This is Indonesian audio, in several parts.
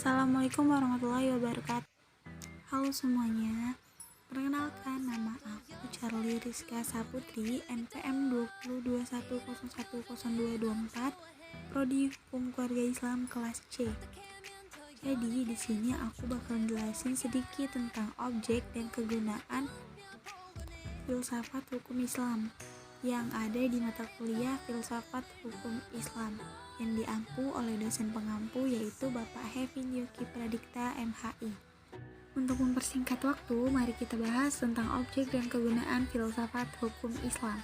Assalamualaikum warahmatullahi wabarakatuh. Halo semuanya, perkenalkan nama aku Charlie Rizka Saputri, NPM 2021010224, Prodi Hukum Keluarga Islam kelas C. Jadi di sini aku bakal jelasin sedikit tentang objek dan kegunaan filsafat hukum Islam yang ada di mata kuliah Filsafat Hukum Islam yang diampu oleh dosen pengampu yaitu Bapak Hevin Yogi Pradikta MHI. Untuk mempersingkat waktu, mari kita bahas tentang objek dan kegunaan filsafat hukum Islam.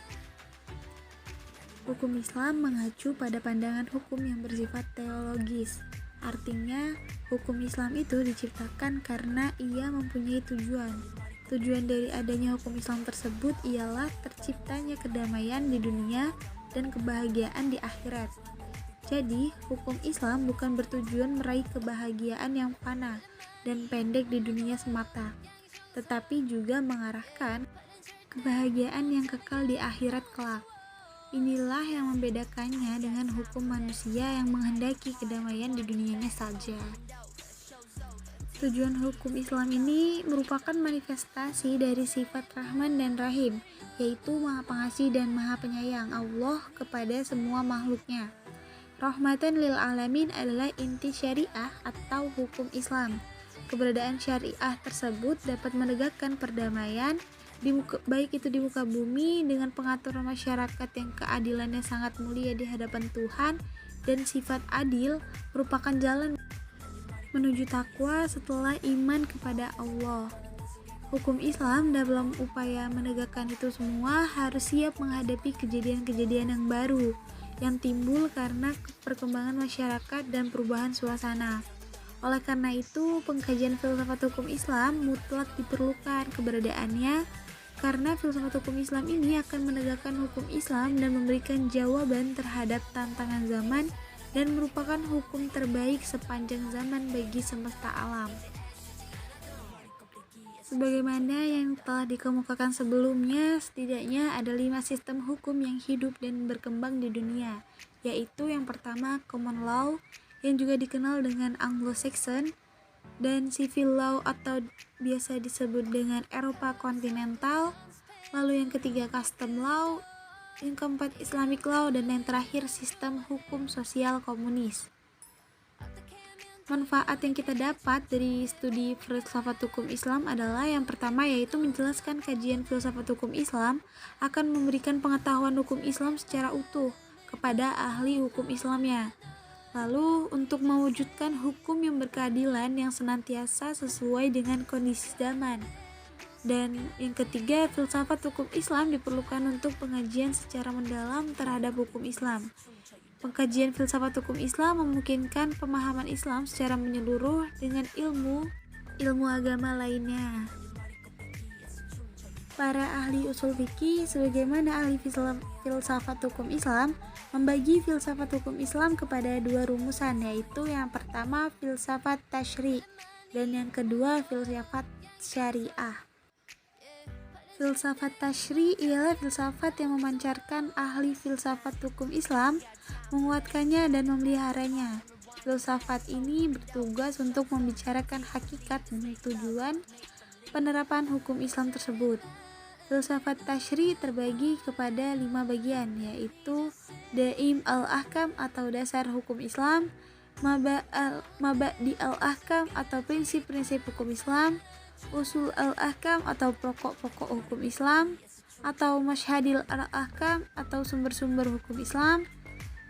Hukum Islam mengacu pada pandangan hukum yang bersifat teologis. Artinya, hukum Islam itu diciptakan karena ia mempunyai tujuan. Tujuan dari adanya hukum Islam tersebut ialah terciptanya kedamaian di dunia dan kebahagiaan di akhirat. Jadi, hukum Islam bukan bertujuan meraih kebahagiaan yang fana dan pendek di dunia semata, tetapi juga mengarahkan kebahagiaan yang kekal di akhirat kelak. Inilah yang membedakannya dengan hukum manusia yang menghendaki kedamaian di dunianya saja. Tujuan hukum Islam ini merupakan manifestasi dari sifat Rahman dan Rahim, yaitu Maha Pengasih dan Maha Penyayang Allah kepada semua makhluknya. Rahmatan lil alamin adalah inti syariah atau hukum Islam. Keberadaan syariah tersebut dapat menegakkan perdamaian baik itu di muka bumi dengan pengaturan masyarakat yang keadilannya sangat mulia di hadapan Tuhan, dan sifat adil merupakan jalan menuju takwa setelah iman kepada Allah. Hukum Islam dalam upaya menegakkan itu semua harus siap menghadapi kejadian-kejadian yang baru yang timbul karena perkembangan masyarakat dan perubahan suasana. Oleh karena itu, pengkajian filsafat hukum Islam mutlak diperlukan keberadaannya karena filsafat hukum Islam ini akan menegakkan hukum Islam dan memberikan jawaban terhadap tantangan zaman dan merupakan hukum terbaik sepanjang zaman bagi semesta alam. Sebagaimana yang telah dikemukakan sebelumnya, setidaknya ada 5 sistem hukum yang hidup dan berkembang di dunia, yaitu yang pertama common law, yang juga dikenal dengan Anglo-Saxon, dan civil law atau biasa disebut dengan Eropa kontinental, lalu yang ketiga custom law, yang keempat Islamic law, dan yang terakhir sistem hukum sosial komunis. Manfaat yang kita dapat dari studi filsafat hukum Islam adalah yang pertama yaitu menjelaskan kajian filsafat hukum Islam akan memberikan pengetahuan hukum Islam secara utuh kepada ahli hukum Islamnya. Lalu untuk mewujudkan hukum yang berkeadilan yang senantiasa sesuai dengan kondisi zaman. Dan yang ketiga, filsafat hukum Islam diperlukan untuk pengajian secara mendalam terhadap hukum Islam. Pengkajian filsafat hukum Islam memungkinkan pemahaman Islam secara menyeluruh dengan ilmu agama lainnya. Para ahli usul fikih sebagaimana ahli filsafat hukum Islam membagi filsafat hukum Islam kepada 2 rumusan, yaitu yang pertama filsafat tasyri' dan yang kedua filsafat syariah. Filsafat tasyri' ialah filsafat yang memancarkan ahli filsafat hukum Islam, menguatkannya dan memeliharanya. Filsafat ini bertugas untuk membicarakan hakikat dan tujuan penerapan hukum Islam tersebut. Filsafat tasyri' terbagi kepada 5 bagian, yaitu Daim al-Ahkam atau dasar hukum Islam, Mabadi al-Ahkam atau prinsip-prinsip hukum Islam, Usul al-Ahkam atau pokok-pokok hukum Islam, atau Masyhadil al-Ahkam atau sumber-sumber hukum Islam,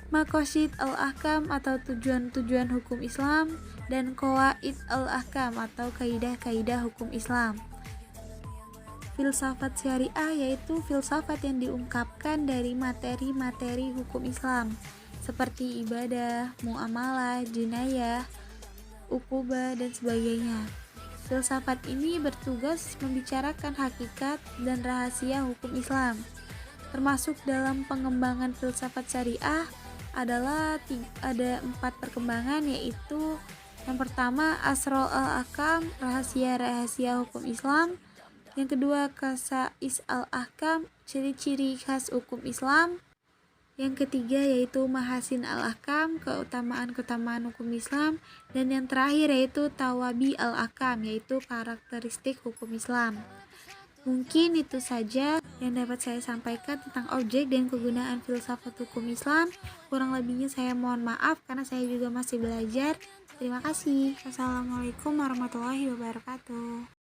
Maqasid al-Ahkam atau tujuan-tujuan hukum Islam, dan Qawaid al-Ahkam atau kaidah-kaidah hukum Islam. Filsafat syariah yaitu filsafat yang diungkapkan dari materi-materi hukum Islam seperti ibadah, muamalah, jinayah, ukubah, dan sebagainya. Filsafat ini bertugas membicarakan hakikat dan rahasia hukum Islam. Termasuk dalam pengembangan filsafat syariah ada 4 perkembangan, yaitu yang pertama Asrul al-Ahkam, rahasia-rahasia hukum Islam. Yang kedua Kasais al-Ahkam, ciri-ciri khas hukum Islam. Yang ketiga yaitu mahasin al-ahkam, keutamaan-keutamaan hukum Islam. Dan yang terakhir yaitu tawabi al-ahkam, yaitu karakteristik hukum Islam. Mungkin itu saja yang dapat saya sampaikan tentang objek dan kegunaan filsafat hukum Islam. Kurang lebihnya saya mohon maaf karena saya juga masih belajar. Terima kasih. Wassalamualaikum warahmatullahi wabarakatuh.